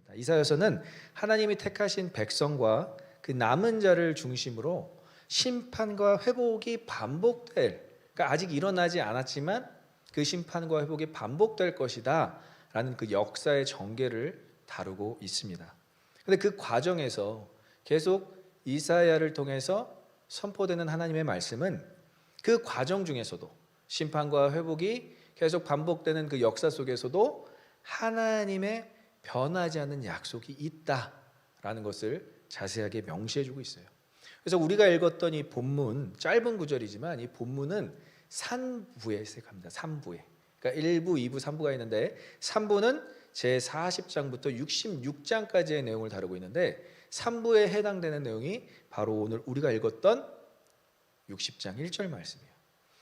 있습니다. 이사야서는 하나님이 택하신 백성과 그 남은 자를 중심으로 심판과 회복이 반복될, 그러니까 아직 일어나지 않았지만 그 심판과 회복이 반복될 것이다 라는 그 역사의 전개를 다루고 있습니다. 그런데 그 과정에서 계속 이사야를 통해서 선포되는 하나님의 말씀은 그 과정 중에서도 심판과 회복이 계속 반복되는 그 역사 속에서도 하나님의 변하지 않는 약속이 있다라는 것을 자세하게 명시해주고 있어요. 그래서 우리가 읽었던 이 본문, 짧은 구절이지만 이 본문은 3부에 시작합니다. 3부에. 그러니까 1부, 2부, 3부가 있는데 3부는 제40장부터 66장까지의 내용을 다루고 있는데 3부에 해당되는 내용이 바로 오늘 우리가 읽었던 60장 1절 말씀이에요.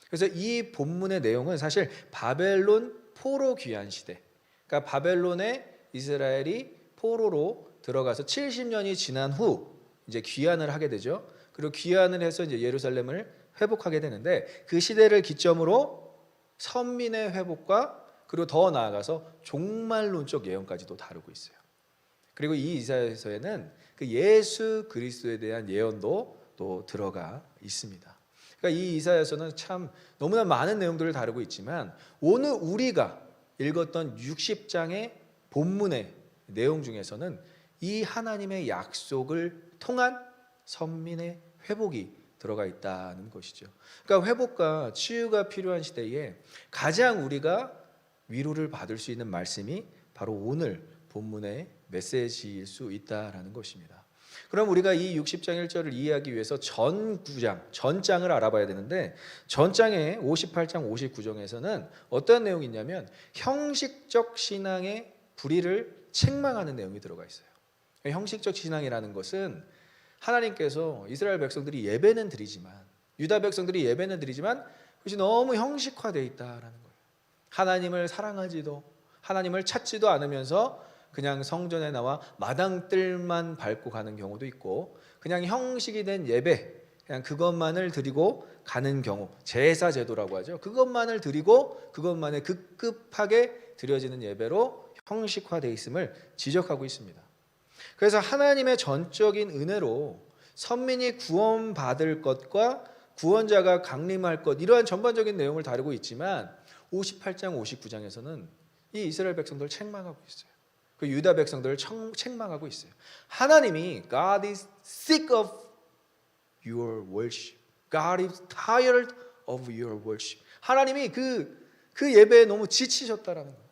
그래서 이 본문의 내용은 사실 바벨론 포로 귀환 시대, 그러니까 바벨론에 이스라엘이 포로로 들어가서 70년이 지난 후 이제 귀환을 하게 되죠. 그리고 귀환을 해서 이제 예루살렘을 회복하게 되는데 그 시대를 기점으로 선민의 회복과 그리고 더 나아가서 종말론적 예언까지도 다루고 있어요. 그리고 이 이사야서에는 그 예수 그리스도에 대한 예언도 또 들어가 있습니다. 그러니까 이 이사야서는 참 너무나 많은 내용들을 다루고 있지만 오늘 우리가 읽었던 60장의 본문의 내용 중에서는 이 하나님의 약속을 통한 선민의 회복이 들어가 있다는 것이죠. 그러니까 회복과 치유가 필요한 시대에 가장 우리가 위로를 받을 수 있는 말씀이 바로 오늘 본문의 메시지일 수 있다라는 것입니다. 그럼 우리가 이 60장 1절을 이해하기 위해서 전장을 알아봐야 되는데 전장의 58장 59장에서는 어떤 내용이 있냐면 형식적 신앙의 불의를 책망하는 내용이 들어가 있어요. 형식적 신앙이라는 것은 하나님께서 이스라엘 백성들이 예배는 드리지만 유다 백성들이 예배는 드리지만 그것이 너무 형식화되어 있다라는 거예요. 하나님을 사랑하지도 하나님을 찾지도 않으면서 그냥 성전에 나와 마당뜰만 밟고 가는 경우도 있고 그냥 형식이 된 예배 그냥 그것만을 드리고 가는 경우 제사 제도라고 하죠. 그것만을 드리고 그것만에 급급하게 드려지는 예배로 형식화되어 있음을 지적하고 있습니다. 그래서 하나님의 전적인 은혜로 선민이 구원받을 것과 구원자가 강림할 것 이러한 전반적인 내용을 다루고 있지만 58장 59장에서는 이 이스라엘 백성들을 책망하고 있어요. 그 유다 백성들을 책망하고 있어요. 하나님이 God is sick of your worship. God is tired of your worship. 하나님이 그 예배에 너무 지치셨다라는 거예요.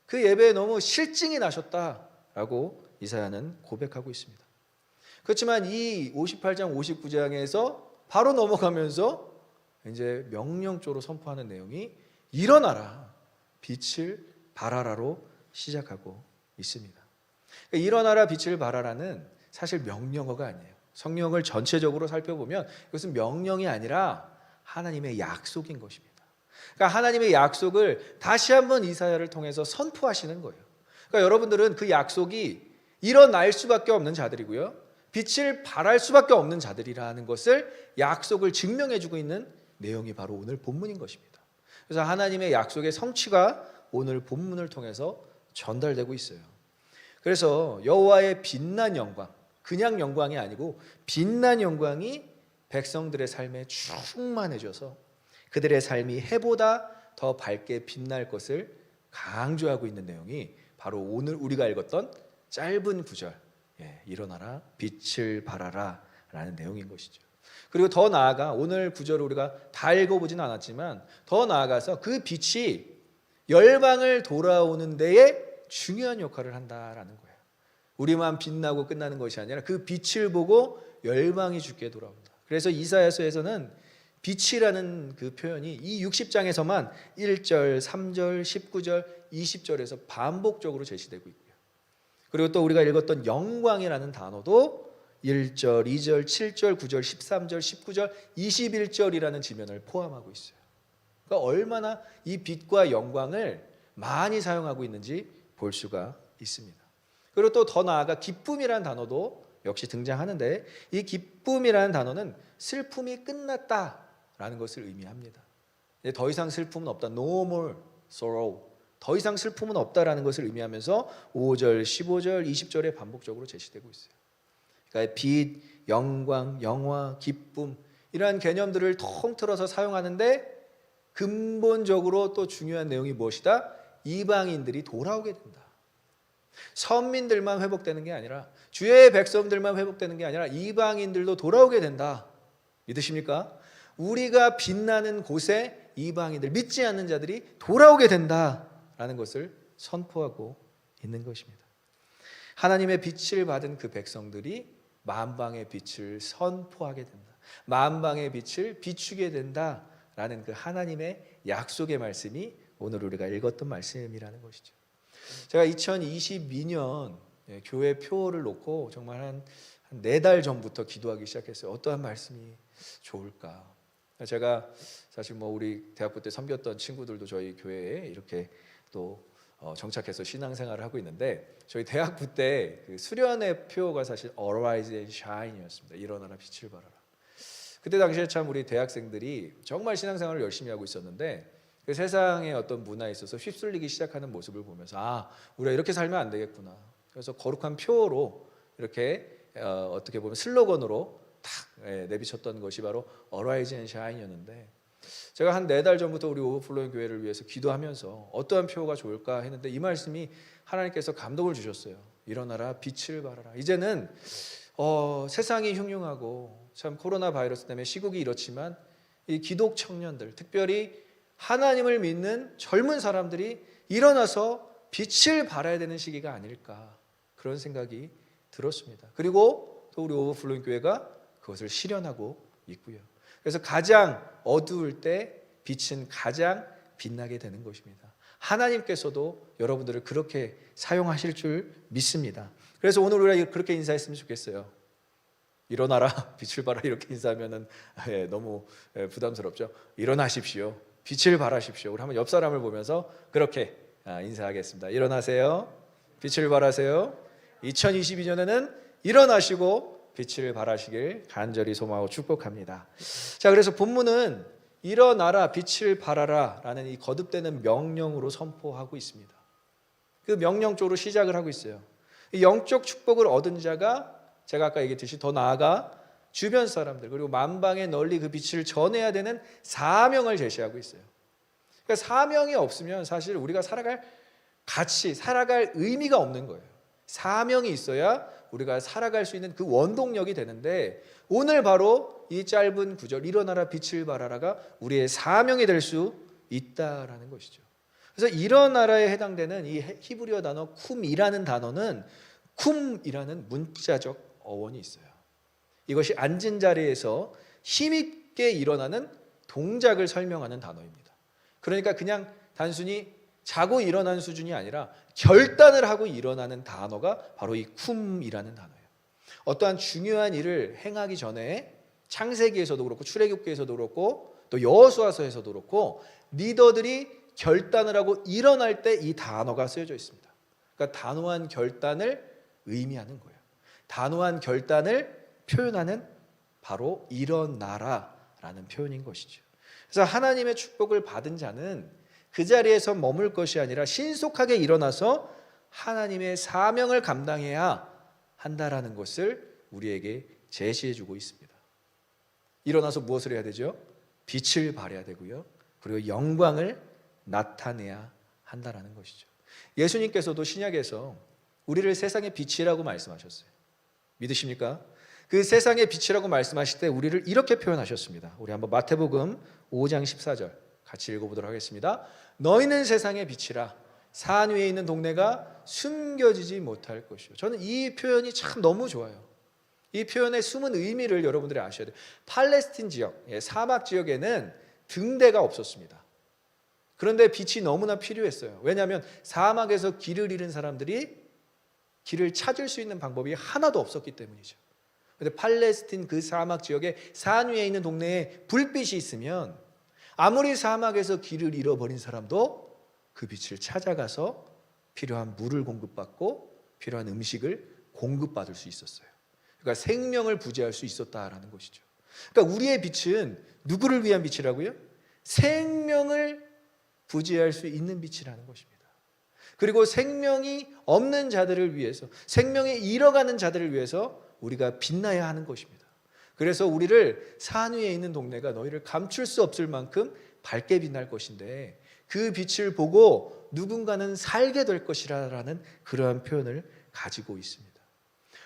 그 예배에 너무 실증이 나셨다라고 이사야는 고백하고 있습니다. 그렇지만 이 58장 59장에서 바로 넘어가면서 이제 명령조로 선포하는 내용이 일어나라 빛을 발하라로 시작하고 있습니다. 일어나라 빛을 발하라는 사실 명령어가 아니에요. 성경을 전체적으로 살펴보면 이것은 명령이 아니라 하나님의 약속인 것입니다. 그러니까 하나님의 약속을 다시 한번 이사야를 통해서 선포하시는 거예요. 그러니까 여러분들은 그 약속이 일어날 수밖에 없는 자들이고요. 빛을 발할 수밖에 없는 자들이라는 것을 약속을 증명해주고 있는 내용이 바로 오늘 본문인 것입니다. 그래서 하나님의 약속의 성취가 오늘 본문을 통해서 전달되고 있어요. 그래서 여호와의 빛난 영광, 그냥 영광이 아니고 빛난 영광이 백성들의 삶에 충만해져서 그들의 삶이 해보다 더 밝게 빛날 것을 강조하고 있는 내용이 바로 오늘 우리가 읽었던 짧은 구절, 일어나라 빛을 발하라 라는 내용인 것이죠. 그리고 더 나아가 오늘 구절을 우리가 다 읽어보지는 않았지만 더 나아가서 그 빛이 열방을 돌아오는 데에 중요한 역할을 한다라는 거예요. 우리만 빛나고 끝나는 것이 아니라 그 빛을 보고 열방이 주께 돌아온다. 그래서 이사야서에서는 빛이라는 그 표현이 이 60장에서만 1절, 3절, 19절, 20절에서 반복적으로 제시되고 있고요. 그리고 또 우리가 읽었던 영광이라는 단어도 1절, 2절, 7절, 9절, 13절, 19절, 21절이라는 지면을 포함하고 있어요. 그러니까 얼마나 이 빛과 영광을 많이 사용하고 있는지 볼 수가 있습니다. 그리고 또 더 나아가 기쁨이라는 단어도 역시 등장하는데 이 기쁨이라는 단어는 슬픔이 끝났다라는 것을 의미합니다. 더 이상 슬픔은 없다. No more sorrow. 더 이상 슬픔은 없다라는 것을 의미하면서 5절, 15절, 20절에 반복적으로 제시되고 있어요. 그러니까 빛, 영광, 영화, 기쁨 이러한 개념들을 통틀어서 사용하는데 근본적으로 또 중요한 내용이 무엇이다? 이방인들이 돌아오게 된다. 선민들만 회복되는 게 아니라 주의 백성들만 회복되는 게 아니라 이방인들도 돌아오게 된다. 믿으십니까? 우리가 빛나는 곳에 이방인들, 믿지 않는 자들이 돌아오게 된다라는 것을 선포하고 있는 것입니다. 하나님의 빛을 받은 그 백성들이 만방의 빛을 선포하게 된다. 만방의 빛을 비추게 된다라는 그 하나님의 약속의 말씀이 오늘 우리가 읽었던 말씀이라는 것이죠. 제가 2022년 교회 표를 놓고 정말 한 4달 전부터 기도하기 시작했어요. 어떠한 말씀이 좋을까? 제가 사실 우리 대학부 때 섬겼던 친구들도 저희 교회에 이렇게 또 정착해서 신앙생활을 하고 있는데 저희 대학부 때 그 수련의 표어가 사실 Arise and Shine이었습니다. 일어나라 빛을 발하라. 그때 당시에 참 우리 대학생들이 정말 신앙생활을 열심히 하고 있었는데 그 세상의 어떤 문화에 있어서 휩쓸리기 시작하는 모습을 보면서 우리가 이렇게 살면 안 되겠구나. 그래서 거룩한 표어로 이렇게 어떻게 보면 슬로건으로 탁 내비쳤던 것이 바로 Arise and Shine이었는데 제가 한 4달 전부터 우리 오버플로잉 교회를 위해서 기도하면서 어떠한 표어가 좋을까 했는데 이 말씀이 하나님께서 감동을 주셨어요. 일어나라 빛을 발하라. 이제는 세상이 흉흉하고 참 코로나 바이러스 때문에 시국이 이렇지만 이 기독 청년들 특별히 하나님을 믿는 젊은 사람들이 일어나서 빛을 발해야 되는 시기가 아닐까 그런 생각이 들었습니다. 그리고 또 우리 오버플로잉 교회가 그것을 실현하고 있고요. 그래서 가장 어두울 때 빛은 가장 빛나게 되는 것입니다. 하나님께서도 여러분들을 그렇게 사용하실 줄 믿습니다. 그래서 오늘 우리가 그렇게 인사했으면 좋겠어요. 일어나라 빛을 발하라 이렇게 인사하면 너무 부담스럽죠. 일어나십시오. 빛을 발하십시오. 우리 한번 옆 사람을 보면서 그렇게 인사하겠습니다. 일어나세요. 빛을 발하세요. 2022년에는 일어나시고 빛을 발하시길 간절히 소망하고 축복합니다. 자, 그래서 본문은 일어나라 빛을 발하라 라는 이 거듭되는 명령으로 선포하고 있습니다. 그 명령 쪽으로 시작을 하고 있어요. 이 영적 축복을 얻은 자가 제가 아까 얘기했듯이 더 나아가 주변 사람들 그리고 만방에 널리 그 빛을 전해야 되는 사명을 제시하고 있어요. 그러니까 사명이 없으면 사실 우리가 살아갈 가치, 살아갈 의미가 없는 거예요. 사명이 있어야 우리가 살아갈 수 있는 그 원동력이 되는데 오늘 바로 이 짧은 구절 일어나라 빛을 발하라가 우리의 사명이 될 수 있다라는 것이죠. 그래서 일어나라에 해당되는 이 히브리어 단어 쿰이라는 단어는 쿰이라는 문자적 어원이 있어요. 이것이 앉은 자리에서 힘있게 일어나는 동작을 설명하는 단어입니다. 그러니까 그냥 단순히 자고 일어난 수준이 아니라 결단을 하고 일어나는 단어가 바로 이 쿰이라는 단어예요. 어떠한 중요한 일을 행하기 전에 창세기에서도 그렇고 출애굽기에서도 그렇고 또 여호수아서에서도 그렇고 리더들이 결단을 하고 일어날 때 이 단어가 쓰여져 있습니다. 그러니까 단호한 결단을 의미하는 거예요. 단호한 결단을 표현하는 바로 일어나라라는 표현인 것이죠. 그래서 하나님의 축복을 받은 자는 그 자리에서 머물 것이 아니라 신속하게 일어나서 하나님의 사명을 감당해야 한다라는 것을 우리에게 제시해 주고 있습니다. 일어나서 무엇을 해야 되죠? 빛을 발해야 되고요. 그리고 영광을 나타내야 한다라는 것이죠. 예수님께서도 신약에서 우리를 세상의 빛이라고 말씀하셨어요. 믿으십니까? 그 세상의 빛이라고 말씀하실 때 우리를 이렇게 표현하셨습니다. 우리 한번 마태복음 5장 14절 같이 읽어보도록 하겠습니다. 너희는 세상의 빛이라 산 위에 있는 동네가 숨겨지지 못할 것이요. 저는 이 표현이 참 너무 좋아요. 이 표현의 숨은 의미를 여러분들이 아셔야 돼요. 팔레스틴 지역, 사막 지역에는 등대가 없었습니다. 그런데 빛이 너무나 필요했어요. 왜냐하면 사막에서 길을 잃은 사람들이 길을 찾을 수 있는 방법이 하나도 없었기 때문이죠. 그런데 팔레스틴 그 사막 지역에 산 위에 있는 동네에 불빛이 있으면 아무리 사막에서 길을 잃어버린 사람도 그 빛을 찾아가서 필요한 물을 공급받고 필요한 음식을 공급받을 수 있었어요. 그러니까 생명을 부재할 수 있었다라는 것이죠. 그러니까 우리의 빛은 누구를 위한 빛이라고요? 생명을 부재할 수 있는 빛이라는 것입니다. 그리고 생명이 없는 자들을 위해서, 생명이 잃어가는 자들을 위해서 우리가 빛나야 하는 것입니다. 그래서 우리를 산 위에 있는 동네가 너희를 감출 수 없을 만큼 밝게 빛날 것인데 그 빛을 보고 누군가는 살게 될 것이라는 그러한 표현을 가지고 있습니다.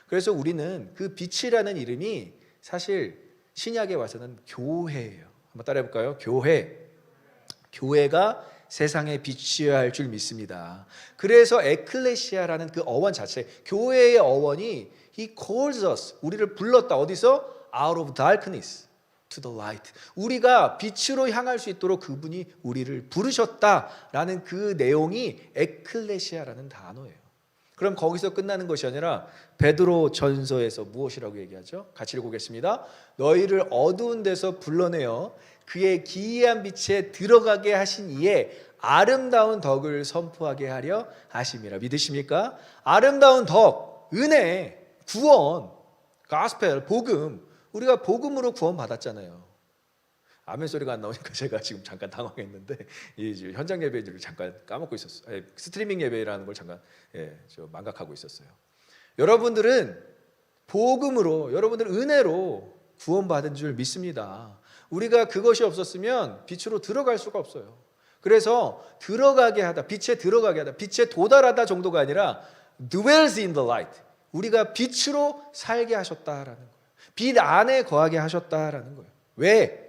그래서 우리는 그 빛이라는 이름이 사실 신약에 와서는 교회예요. 한번 따라해 볼까요? 교회. 교회가 세상의 빛이어야 할 줄 믿습니다. 그래서 에클레시아라는 그 어원 자체, 교회의 어원이 He calls us, 우리를 불렀다. 어디서? Out of darkness to the light. 우리가 빛으로 향할 수 있도록 그분이 우리를 부르셨다라는 그 내용이 에클레시아라는 단어예요. 그럼 거기서 끝나는 것이 아니라 베드로 전서에서 무엇이라고 얘기하죠? 같이 읽어보겠습니다. 너희를 어두운 데서 불러내어 그의 기이한 빛에 들어가게 하신 이에 아름다운 덕을 선포하게 하려 하심이라. 믿으십니까? 아름다운 덕, 은혜, 구원, 가스펠, 복음. 우리가 복음으로 구원 받았잖아요. 아멘 소리가 안 나오니까 제가 지금 잠깐 당황했는데 이 현장 예배를 잠깐 까먹고 있었어요. 스트리밍 예배라는 걸 잠깐 저 망각하고 있었어요. 여러분들은 복음으로, 여러분들 은혜로 구원받은 줄 믿습니다. 우리가 그것이 없었으면 빛으로 들어갈 수가 없어요. 그래서 들어가게 하다, 빛에 들어가게 하다, 빛에 도달하다 정도가 아니라 dwells in the light. 우리가 빛으로 살게 하셨다라는 거예요. 빛 안에 거하게 하셨다라는 거예요. 왜?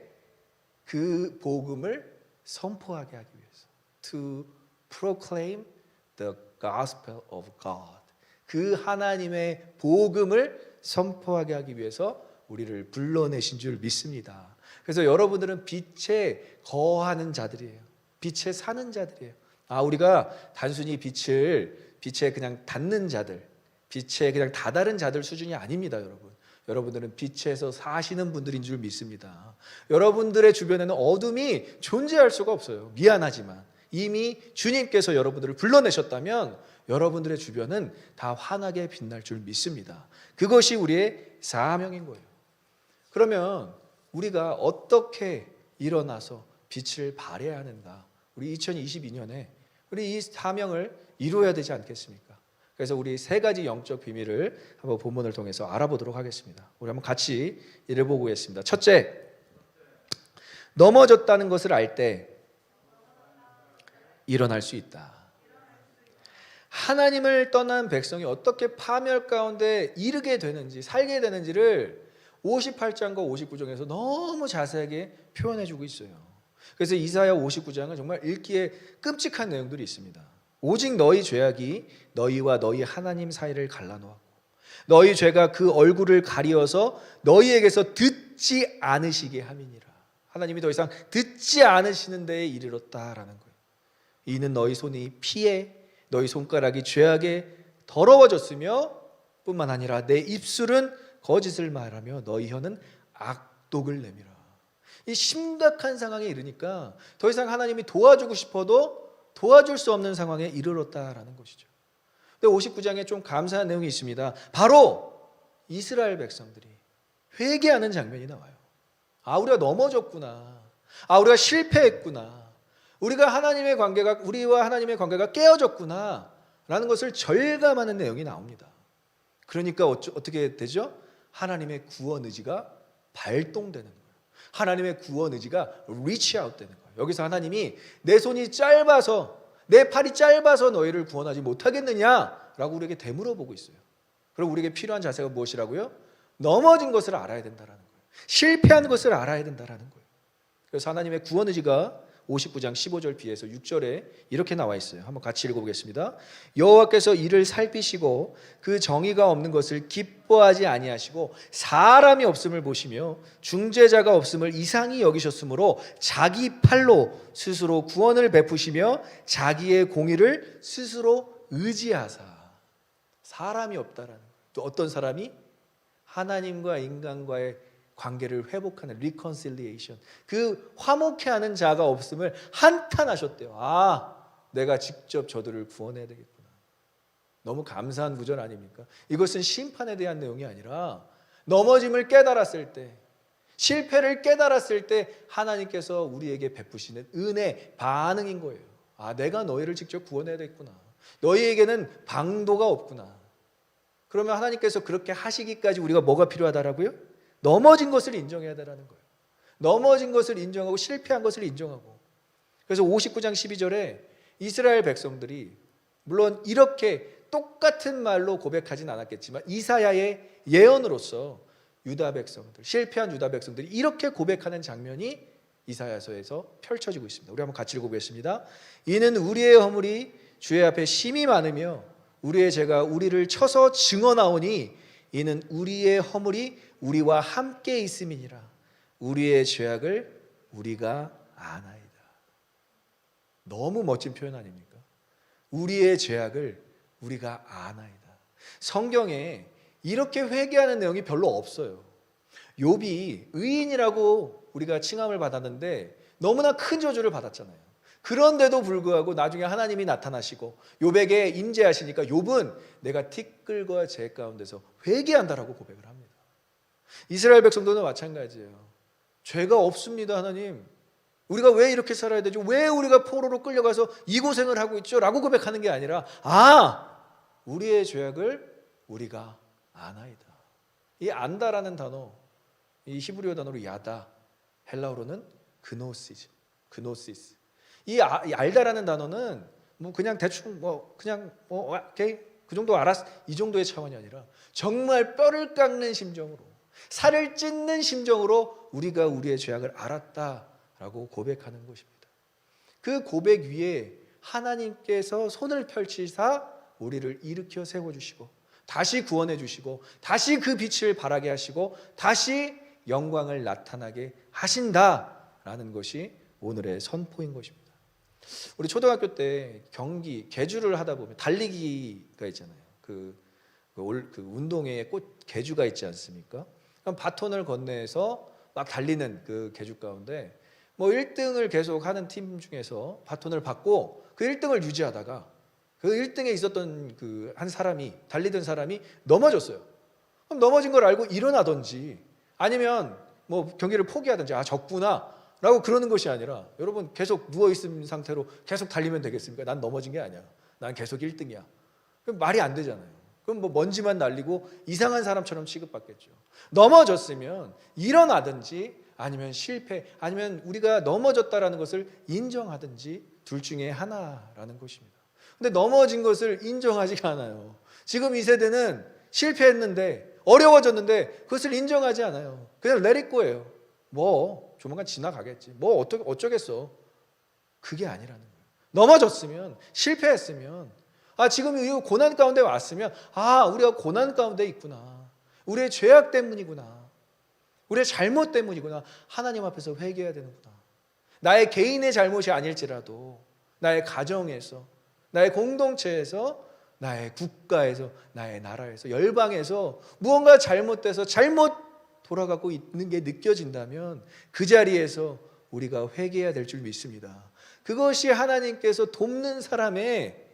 그 복음을 선포하게 하기 위해서. To proclaim the gospel of God. 그 하나님의 복음을 선포하게 하기 위해서 우리를 불러내신 줄 믿습니다. 그래서 여러분들은 빛에 거하는 자들이에요. 빛에 사는 자들이에요. 우리가 단순히 빛에 그냥 닿는 자들, 빛에 그냥 다다른 자들 수준이 아닙니다, 여러분. 여러분들은 빛에서 사시는 분들인 줄 믿습니다. 여러분들의 주변에는 어둠이 존재할 수가 없어요. 미안하지만 이미 주님께서 여러분들을 불러내셨다면 여러분들의 주변은 다 환하게 빛날 줄 믿습니다. 그것이 우리의 사명인 거예요. 그러면 우리가 어떻게 일어나서 빛을 발해야 하는가? 우리 2022년에 우리 이 사명을 이루어야 되지 않겠습니까? 그래서 우리 세 가지 영적 비밀을 한번 본문을 통해서 알아보도록 하겠습니다. 우리 한번 같이 읽어보겠습니다. 첫째, 넘어졌다는 것을 알 때 일어날 수 있다. 하나님을 떠난 백성이 어떻게 파멸 가운데 이르게 되는지, 살게 되는지를 58장과 59장에서 너무 자세하게 표현해주고 있어요. 그래서 이사야 59장은 정말 읽기에 끔찍한 내용들이 있습니다. 오직 너희 죄악이 너희와 너희 하나님 사이를 갈라놓았고 너희 죄가 그 얼굴을 가리어서 너희에게서 듣지 않으시게 함이니라. 하나님이 더 이상 듣지 않으시는 데에 이르렀다라는 거예요. 이는 너희 손이 피해 너희 손가락이 죄악에 더러워졌으며 뿐만 아니라 내 입술은 거짓을 말하며 너희 혀는 악독을 내밀어. 이 심각한 상황에 이르니까 더 이상 하나님이 도와주고 싶어도 도와줄 수 없는 상황에 이르렀다라는 것이죠. 근데 59장에 좀 감사한 내용이 있습니다. 바로 이스라엘 백성들이 회개하는 장면이 나와요. 우리가 넘어졌구나. 우리가 실패했구나. 우리와 하나님의 관계가 깨어졌구나 라는 것을 절감하는 내용이 나옵니다. 그러니까 어떻게 되죠? 하나님의 구원 의지가 발동되는 거예요. 하나님의 구원 의지가 reach out 되는 거예요. 여기서 하나님이 내 손이 짧아서, 내 팔이 짧아서 너희를 구원하지 못하겠느냐라고 우리에게 되물어보고 있어요. 그럼 우리에게 필요한 자세가 무엇이라고요? 넘어진 것을 알아야 된다는 거예요. 실패한 것을 알아야 된다는 거예요. 그래서 하나님의 구원 의지가 59장 15절 비해서 6절에 이렇게 나와 있어요. 한번 같이 읽어보겠습니다. 여호와께서 이를 살피시고 그 정의가 없는 것을 기뻐하지 아니하시고 사람이 없음을 보시며 중재자가 없음을 이상히 여기셨으므로 자기 팔로 스스로 구원을 베푸시며 자기의 공의를 스스로 의지하사. 사람이 없다라는 거예요. 또 어떤 사람이? 하나님과 인간과의 관계를 회복하는 reconciliation, 그 화목해 하는 자가 없음을 한탄하셨대요. 내가 직접 저들을 구원해야 되겠구나. 너무 감사한 구절 아닙니까? 이것은 심판에 대한 내용이 아니라 넘어짐을 깨달았을 때, 실패를 깨달았을 때 하나님께서 우리에게 베푸시는 은혜 반응인 거예요. 내가 너희를 직접 구원해야 되겠구나. 너희에게는 방도가 없구나. 그러면 하나님께서 그렇게 하시기까지 우리가 뭐가 필요하다라고요? 넘어진 것을 인정해야 되라는 거예요. 넘어진 것을 인정하고 실패한 것을 인정하고. 그래서 59장 12절에 이스라엘 백성들이 물론 이렇게 똑같은 말로 고백하진 않았겠지만 이사야의 예언으로서 유다 백성들, 실패한 유다 백성들이 이렇게 고백하는 장면이 이사야서에서 펼쳐지고 있습니다. 우리 한번 같이 읽어보겠습니다. 이는 우리의 허물이 주의 앞에 심히 많으며 우리의 죄가 우리를 쳐서 증언하오니 이는 우리의 허물이 우리와 함께 있음이니라. 우리의 죄악을 우리가 아나이다. 너무 멋진 표현 아닙니까? 우리의 죄악을 우리가 아나이다. 성경에 이렇게 회개하는 내용이 별로 없어요. 욥이 의인이라고 우리가 칭함을 받았는데 너무나 큰 저주를 받았잖아요. 그런데도 불구하고 나중에 하나님이 나타나시고 욥에게 임재하시니까 욥은 내가 티끌과 재 가운데서 회개한다라고 고백을 합니다. 이스라엘 백성들도 마찬가지예요. 죄가 없습니다, 하나님. 우리가 왜 이렇게 살아야 되죠? 왜 우리가 포로로 끌려가서 이 고생을 하고 있죠? 라고 고백하는 게 아니라 우리의 죄악을 우리가 아나이다. 이 안다라는 단어, 이 히브리어 단어로 야다, 헬라어로는 그노시스. 이 알다라는 단어는 뭐 그냥 대충 오케이 그 정도 알았 이 정도의 차원이 아니라 정말 뼈를 깎는 심정으로, 살을 찢는 심정으로 우리가 우리의 죄악을 알았다라고 고백하는 것입니다. 그 고백 위에 하나님께서 손을 펼치사 우리를 일으켜 세워주시고 다시 구원해 주시고 다시 그 빛을 발하게 하시고 다시 영광을 나타나게 하신다라는 것이 오늘의 선포인 것입니다. 우리 초등학교 때 경기, 계주를 하다 보면 달리기가 있잖아요. 그 운동회에 계주가 있지 않습니까? 그럼 바톤을 건네서 막 달리는 그 계주 가운데 뭐 1등을 계속 하는 팀 중에서 바톤을 받고 그 1등을 유지하다가 그 1등에 있었던 그 한 사람이, 달리던 사람이 넘어졌어요. 그럼 넘어진 걸 알고 일어나든지 아니면 뭐 경기를 포기하든지 졌구나 라고 그러는 것이 아니라 여러분 계속 누워있는 상태로 계속 달리면 되겠습니까? 난 넘어진 게 아니야. 난 계속 1등이야. 그럼 말이 안 되잖아요. 그럼 뭐 먼지만 날리고 이상한 사람처럼 취급받겠죠. 넘어졌으면 일어나든지 아니면 실패, 아니면 우리가 넘어졌다라는 것을 인정하든지 둘 중에 하나라는 것입니다. 근데 넘어진 것을 인정하지가 않아요. 지금 이 세대는 실패했는데 어려워졌는데 그것을 인정하지 않아요. 그냥 let it go예요. 뭐 조만간 지나가겠지. 뭐 어쩌겠어. 그게 아니라는 거예요. 넘어졌으면, 실패했으면, 지금 이 고난 가운데 왔으면 우리가 고난 가운데 있구나. 우리의 죄악 때문이구나. 우리의 잘못 때문이구나. 하나님 앞에서 회개해야 되는구나. 나의 개인의 잘못이 아닐지라도 나의 가정에서, 나의 공동체에서, 나의 국가에서, 나의 나라에서, 열방에서 무언가 잘못돼서 잘못 돌아가고 있는 게 느껴진다면 그 자리에서 우리가 회개해야 될 줄 믿습니다. 그것이 하나님께서 돕는 사람의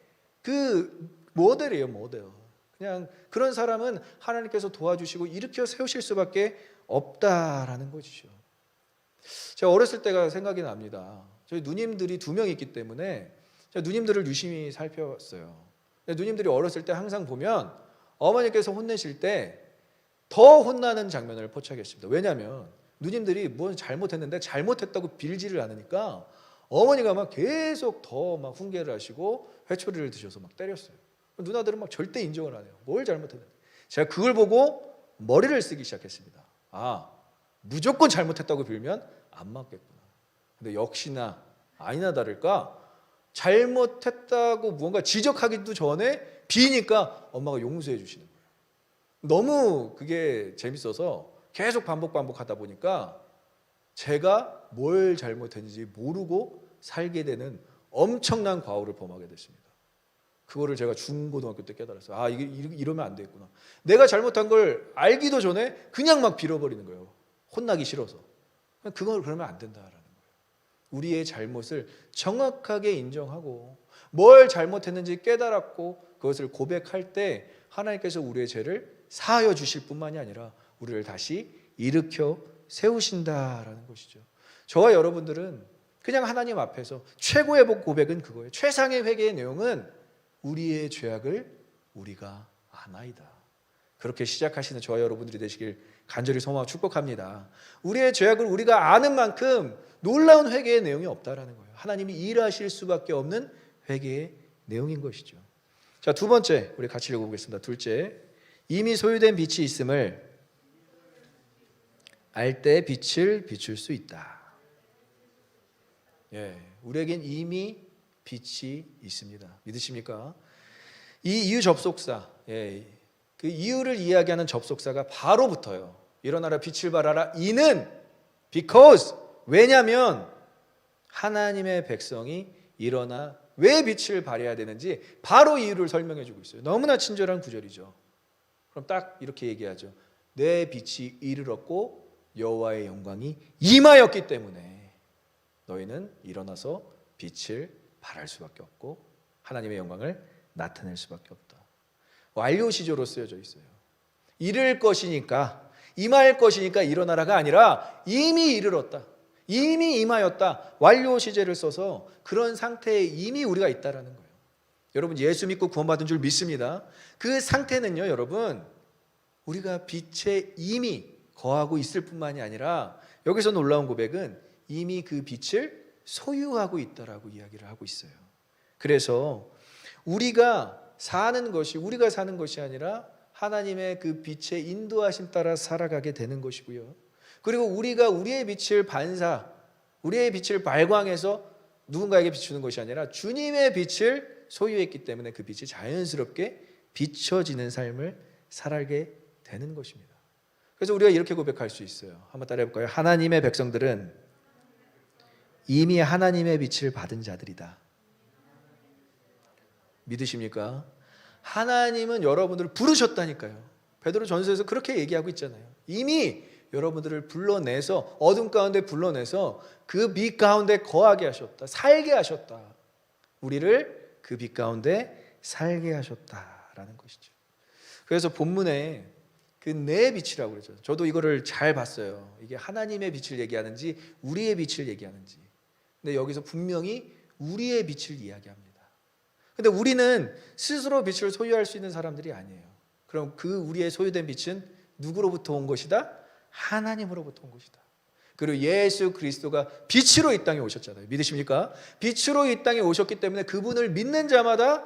그 모델이에요, 모델. 그냥 그런 사람은 하나님께서 도와주시고 일으켜 세우실 수밖에 없다라는 것이죠. 제가 어렸을 때가 생각이 납니다. 저희 누님들이 2명 있기 때문에 제가 누님들을 유심히 살펴봤어요. 누님들이 어렸을 때 항상 보면 어머니께서 혼내실 때 더 혼나는 장면을 포착했습니다. 왜냐하면 누님들이 뭘 잘못했는데 잘못했다고 빌지를 않으니까 어머니가 막 계속 더 막 훈계를 하시고 회초리를 드셔서 막 때렸어요. 누나들은 막 절대 인정을 안 해요. 뭘 잘못했는데. 제가 그걸 보고 머리를 쓰기 시작했습니다. 무조건 잘못했다고 빌면 안 맞겠구나. 근데 역시나 아니나 다를까 잘못했다고 무언가 지적하기도 전에 비니까 엄마가 용서해 주시는 거예요. 너무 그게 재밌어서 계속 반복하다 보니까 제가 뭘 잘못했는지 모르고 살게 되는 엄청난 과오를 범하게 됐습니다. 그거를 제가 중고등학교 때 깨달았어요. 이게 이러면 안 되겠구나. 내가 잘못한 걸 알기도 전에 그냥 막 빌어버리는 거예요. 혼나기 싫어서. 그걸 그러면 안 된다라는 거예요. 우리의 잘못을 정확하게 인정하고 뭘 잘못했는지 깨달았고 그것을 고백할 때 하나님께서 우리의 죄를 사하여 주실 뿐만이 아니라 우리를 다시 일으켜 세우신다라는 것이죠. 저와 여러분들은 그냥 하나님 앞에서 최고의 고백은 그거예요. 최상의 회개의 내용은 우리의 죄악을 우리가 아나이다. 그렇게 시작하시는 저와 여러분들이 되시길 간절히 소망하고 축복합니다. 우리의 죄악을 우리가 아는 만큼 놀라운 회개의 내용이 없다라는 거예요. 하나님이 일하실 수밖에 없는 회개의 내용인 것이죠. 자, 두 번째 우리 같이 읽어보겠습니다. 둘째, 이미 소유된 빛이 있음을 알 때 빛을 비출 수 있다. 우리에겐 이미 빛이 있습니다. 믿으십니까? 이 이유 접속사, 그 이유를 이야기하는 접속사가 바로 붙어요. 일어나라 빛을 발하라. 이는 because, 왜냐하면 하나님의 백성이 일어나 왜 빛을 발해야 되는지 바로 이유를 설명해 주고 있어요. 너무나 친절한 구절이죠. 그럼 딱 이렇게 얘기하죠. 내 빛이 이르렀고 여호와의 영광이 임하였기 때문에 너희는 일어나서 빛을 발할 수밖에 없고 하나님의 영광을 나타낼 수밖에 없다. 완료 시조로 쓰여져 있어요. 이를 것이니까, 임할 것이니까 일어나라가 아니라 이미 이르렀다, 이미 임하였다, 완료 시제를 써서 그런 상태에 이미 우리가 있다라는 거예요. 여러분, 예수 믿고 구원받은 줄 믿습니다. 그 상태는요, 여러분, 우리가 빛에 이미 거하고 있을 뿐만이 아니라 여기서 놀라운 고백은 이미 그 빛을 소유하고 있다라고 이야기를 하고 있어요. 그래서 우리가 사는 것이 아니라 하나님의 그 빛의 인도하심 따라 살아가게 되는 것이고요. 그리고 우리가 우리의 빛을 우리의 빛을 발광해서 누군가에게 비추는 것이 아니라 주님의 빛을 소유했기 때문에 그 빛이 자연스럽게 비춰지는 삶을 살아가게 되는 것입니다. 그래서 우리가 이렇게 고백할 수 있어요. 한번 따라해 볼까요? 하나님의 백성들은 이미 하나님의 빛을 받은 자들이다. 믿으십니까? 하나님은 여러분들을 부르셨다니까요. 베드로 전서에서 그렇게 얘기하고 있잖아요. 이미 여러분들을 불러내서 어둠 가운데 불러내서 그 빛 가운데 거하게 하셨다. 살게 하셨다. 우리를 그 빛 가운데 살게 하셨다라는 것이죠. 그래서 본문에 그 내 빛이라고 그러죠. 저도 이거를 잘 봤어요. 이게 하나님의 빛을 얘기하는지 우리의 빛을 얘기하는지. 근데 여기서 분명히 우리의 빛을 이야기합니다. 근데 우리는 스스로 빛을 소유할 수 있는 사람들이 아니에요. 그럼 그 우리의 소유된 빛은 누구로부터 온 것이다? 하나님으로부터 온 것이다. 그리고 예수 그리스도가 빛으로 이 땅에 오셨잖아요. 믿으십니까? 빛으로 이 땅에 오셨기 때문에 그분을 믿는 자마다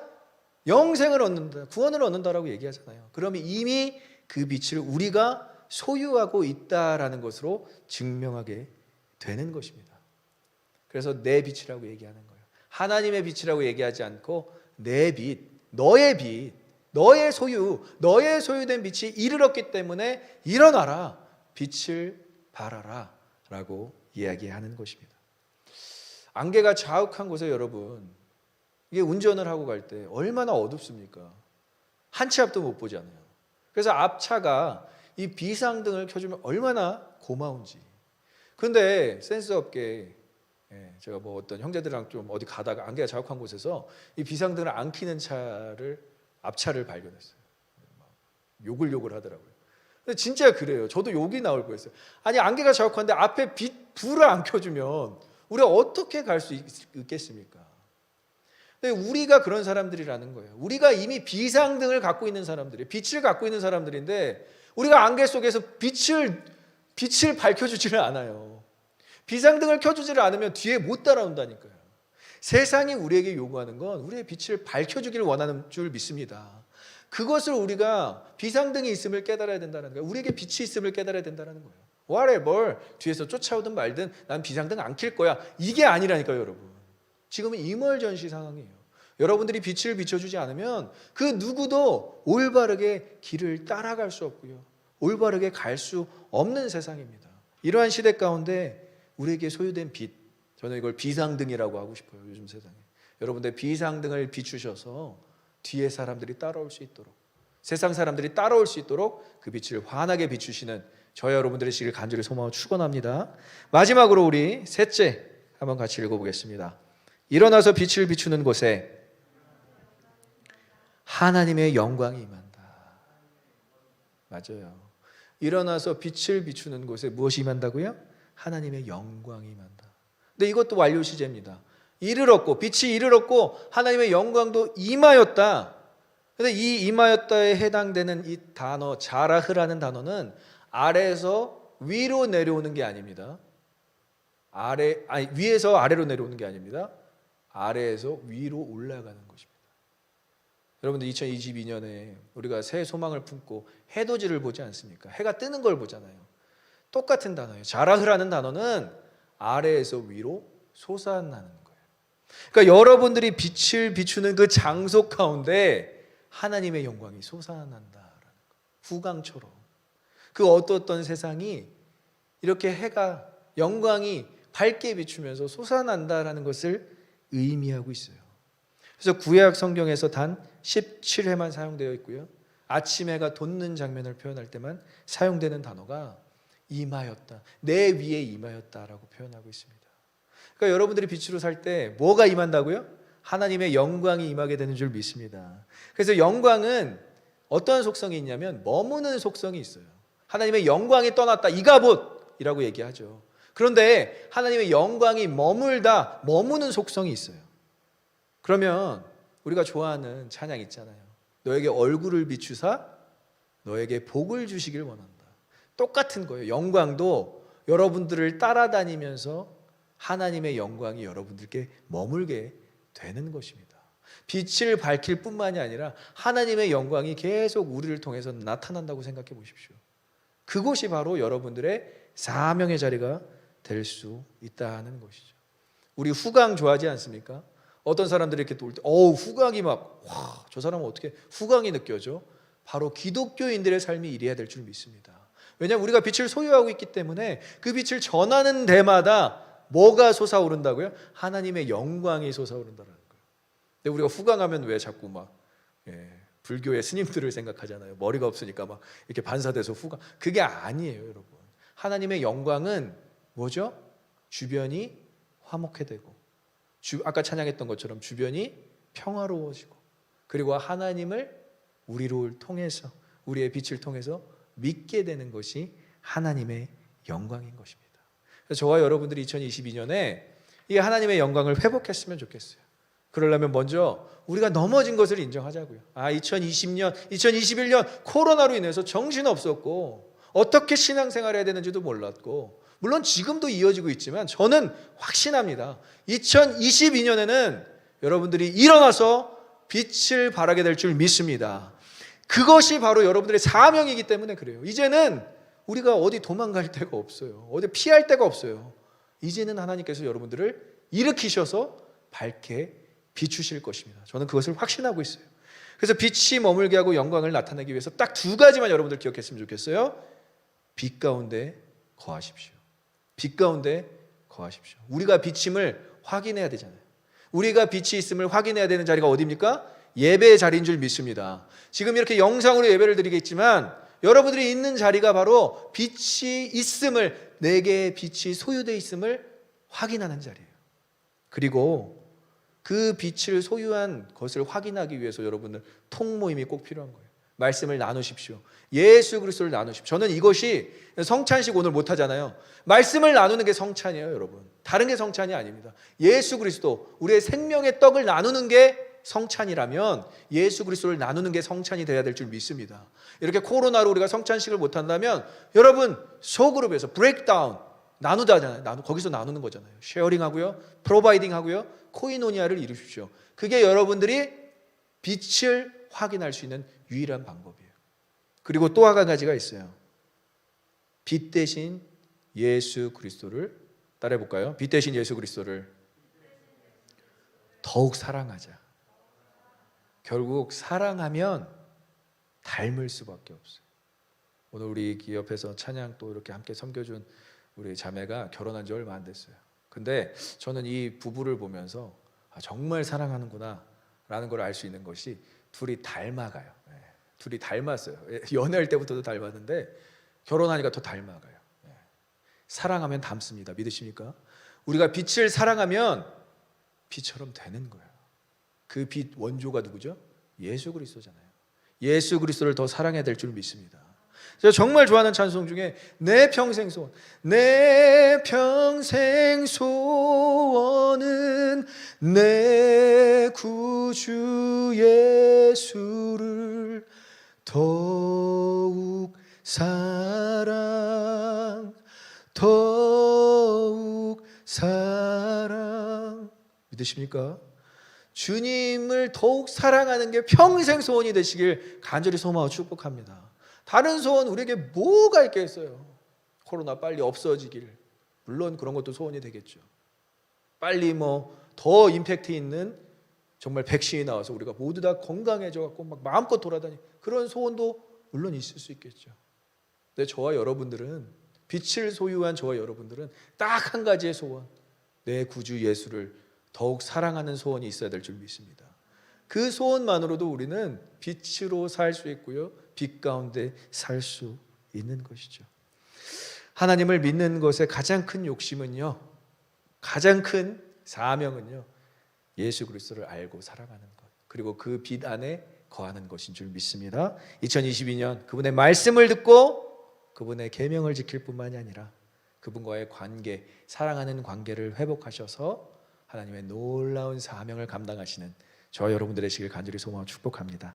영생을 얻는다, 구원을 얻는다라고 얘기하잖아요. 그러면 이미 그 빛을 우리가 소유하고 있다라는 것으로 증명하게 되는 것입니다. 그래서 내 빛이라고 얘기하는 거예요. 하나님의 빛이라고 얘기하지 않고 내 빛, 너의 빛, 너의 소유, 너의 소유된 빛이 이르렀기 때문에 일어나라, 빛을 발하라 라고 이야기하는 것입니다. 안개가 자욱한 곳에 여러분, 이게 운전을 하고 갈 때 얼마나 어둡습니까? 한 치 앞도 못 보잖아요. 그래서 앞차가 이 비상등을 켜주면 얼마나 고마운지. 그런데 센스 없게 제가 뭐 어떤 형제들이랑 좀 어디 가다가 안개가 자욱한 곳에서 이 비상등을 안 켜는 앞차를 발견했어요. 욕을 하더라고요. 근데 진짜 그래요. 저도 욕이 나올 뻔했어요. 아니, 안개가 자욱한데 앞에 불을 안 켜주면 우리가 어떻게 갈 수 있겠습니까? 근데 우리가 그런 사람들이라는 거예요. 우리가 이미 비상등을 갖고 있는 사람들이에요. 빛을 갖고 있는 사람들인데 우리가 안개 속에서 빛을 밝혀주지를 않아요. 비상등을 켜주지를 않으면 뒤에 못 따라온다니까요. 세상이 우리에게 요구하는 건 우리의 빛을 밝혀주기를 원하는 줄 믿습니다. 그것을 우리가 비상등이 있음을 깨달아야 된다는 거예요. 우리에게 빛이 있음을 깨달아야 된다는 거예요. whatever, 뒤에서 쫓아오든 말든 난 비상등 안 켤 거야. 이게 아니라니까요, 여러분. 지금은 임월전시 상황이에요. 여러분들이 빛을 비춰주지 않으면 그 누구도 올바르게 길을 따라갈 수 없고요. 올바르게 갈 수 없는 세상입니다. 이러한 시대 가운데 우리에게 소유된 빛, 저는 이걸 비상등이라고 하고 싶어요. 요즘 세상에. 여러분들 비상등을 비추셔서 뒤에 사람들이 따라올 수 있도록, 세상 사람들이 따라올 수 있도록 그 빛을 환하게 비추시는 저와 여러분들의 시기를 간절히 소망하고 축원합니다. 마지막으로 우리 셋째 한번 같이 읽어보겠습니다. 일어나서 빛을 비추는 곳에 하나님의 영광이 임한다. 맞아요. 일어나서 빛을 비추는 곳에 무엇이 임한다고요? 하나님의 영광이 임한다. 근데 이것도 완료 시제입니다. 이를 얻고 빛이 이를 얻고 하나님의 영광도 임하였다. 근데 이 임하였다에 해당되는 이 단어 자라흐라는 단어는 아래에서 위로 내려오는 게 아닙니다. 위에서 아래로 내려오는 게 아닙니다. 아래에서 위로 올라가는 것입니다. 여러분들 2022년에 우리가 새 소망을 품고 해돋이를 보지 않습니까? 해가 뜨는 걸 보잖아요. 똑같은 단어예요. 자라흐라는 단어는 아래에서 위로 솟아나는 거예요. 그러니까 여러분들이 빛을 비추는 그 장소 가운데 하나님의 영광이 솟아난다라는 거예요. 후광처럼. 그 어떤 세상이 이렇게 해가 영광이 밝게 비추면서 솟아난다라는 것을 의미하고 있어요. 그래서 구약 성경에서 단 17회만 사용되어 있고요. 아침 해가 돋는 장면을 표현할 때만 사용되는 단어가 임하였다. 내 위에 임하였다라고 표현하고 있습니다. 그러니까 여러분들이 빛으로 살 때 뭐가 임한다고요? 하나님의 영광이 임하게 되는 줄 믿습니다. 그래서 영광은 어떤 속성이 있냐면 머무는 속성이 있어요. 하나님의 영광이 떠났다. 이가봇이라고 얘기하죠. 그런데 하나님의 영광이 머무는 속성이 있어요. 그러면 우리가 좋아하는 찬양 있잖아요. 너에게 얼굴을 비추사 너에게 복을 주시길 원한다. 똑같은 거예요. 영광도 여러분들을 따라다니면서 하나님의 영광이 여러분들께 머물게 되는 것입니다. 빛을 밝힐 뿐만이 아니라 하나님의 영광이 계속 우리를 통해서 나타난다고 생각해 보십시오. 그곳이 바로 여러분들의 사명의 자리가 될 수 있다는 것이죠. 우리 후광 좋아하지 않습니까? 어떤 사람들이 이렇게 올 때 후광이 막 저 사람은 어떻게 후광이 느껴져? 바로 기독교인들의 삶이 이래야 될 줄 믿습니다. 왜냐하면 우리가 빛을 소유하고 있기 때문에 그 빛을 전하는 데마다 뭐가 솟아오른다고요? 하나님의 영광이 솟아오른다는 거예요. 근데 우리가 후광하면 왜 자꾸 불교의 스님들을 생각하잖아요. 머리가 없으니까 막 이렇게 반사돼서 후광. 그게 아니에요, 여러분. 하나님의 영광은 뭐죠? 주변이 화목해 되고 아까 찬양했던 것처럼 주변이 평화로워지고 그리고 하나님을 우리를 통해서 우리의 빛을 통해서 믿게 되는 것이 하나님의 영광인 것입니다. 그래서 저와 여러분들이 2022년에 이 하나님의 영광을 회복했으면 좋겠어요. 그러려면 먼저 우리가 넘어진 것을 인정하자고요. 2020년, 2021년 코로나로 인해서 정신없었고 어떻게 신앙생활을 해야 되는지도 몰랐고 물론 지금도 이어지고 있지만 저는 확신합니다. 2022년에는 여러분들이 일어나서 빛을 발하게 될 줄 믿습니다. 그것이 바로 여러분들의 사명이기 때문에 그래요. 이제는 우리가 어디 도망갈 데가 없어요. 어디 피할 데가 없어요. 이제는 하나님께서 여러분들을 일으키셔서 밝게 비추실 것입니다. 저는 그것을 확신하고 있어요. 그래서 빛이 머물게 하고 영광을 나타내기 위해서 딱 두 가지만 여러분들 기억했으면 좋겠어요. 빛 가운데 거하십시오. 빛 가운데 거하십시오. 우리가 빛임을 확인해야 되잖아요. 우리가 빛이 있음을 확인해야 되는 자리가 어디입니까? 예배의 자리인 줄 믿습니다. 지금 이렇게 영상으로 예배를 드리겠지만 여러분들이 있는 자리가 바로 빛이 있음을, 내게 빛이 소유되어 있음을 확인하는 자리예요. 그리고 그 빛을 소유한 것을 확인하기 위해서 여러분들 통모임이 꼭 필요한 거예요. 말씀을 나누십시오. 예수 그리스도를 나누십시오. 저는 이것이 성찬식 오늘 못하잖아요. 말씀을 나누는 게 성찬이에요, 여러분. 다른 게 성찬이 아닙니다. 예수 그리스도, 우리의 생명의 떡을 나누는 게 성찬이라면 예수 그리스도를 나누는 게 성찬이 되어야 될 줄 믿습니다. 이렇게 코로나로 우리가 성찬식을 못한다면 여러분 소그룹에서 브레이크다운 나누다잖아요. 거기서 나누는 거잖아요. 쉐어링하고요, 프로바이딩하고요, 코이노니아를 이루십시오. 그게 여러분들이 빛을 확인할 수 있는 유일한 방법이에요. 그리고 또 한 가지가 있어요. 빛 대신 예수 그리스도를 따라해 볼까요? 빛 대신 예수 그리스도를 더욱 사랑하자. 결국 사랑하면 닮을 수밖에 없어요. 오늘 우리 옆에서 찬양 또 이렇게 함께 섬겨준 우리 자매가 결혼한 지 얼마 안 됐어요. 근데 저는 이 부부를 보면서 정말 사랑하는구나 라는 걸 알 수 있는 것이 둘이 닮아가요. 둘이 닮았어요. 연애할 때부터도 닮았는데 결혼하니까 더 닮아가요. 사랑하면 닮습니다. 믿으십니까? 우리가 빛을 사랑하면 빛처럼 되는 거예요. 그 빛 원조가 누구죠? 예수 그리스도잖아요. 예수 그리스도를 더 사랑해야 될 줄 믿습니다. 제가 정말 좋아하는 찬송 중에 내 평생 소원, 내 평생 소원은 내 구주 예수를 더욱 사랑 믿으십니까? 주님을 더욱 사랑하는 게 평생 소원이 되시길 간절히 소망하고 축복합니다. 다른 소원 우리에게 뭐가 있겠어요? 코로나 빨리 없어지길, 물론 그런 것도 소원이 되겠죠. 빨리 더 임팩트 있는 정말 백신이 나와서 우리가 모두 다 건강해져 갖고 막 마음껏 돌아다니, 그런 소원도 물론 있을 수 있겠죠. 근데 저와 여러분들은, 빛을 소유한 저와 여러분들은 딱 한 가지의 소원, 내 구주 예수를 더욱 사랑하는 소원이 있어야 될 줄 믿습니다. 그 소원만으로도 우리는 빛으로 살 수 있고요, 빛 가운데 살 수 있는 것이죠. 하나님을 믿는 것의 가장 큰 욕심은요, 가장 큰 사명은요, 예수 그리스도를 알고 살아가는 것, 그리고 그 빛 안에 거하는 것인 줄 믿습니다. 2022년 그분의 말씀을 듣고 그분의 계명을 지킬 뿐만이 아니라 그분과의 관계, 사랑하는 관계를 회복하셔서 하나님의 놀라운 사명을 감당하시는 저와 여러분들 되시길 간절히 소망하고 축복합니다.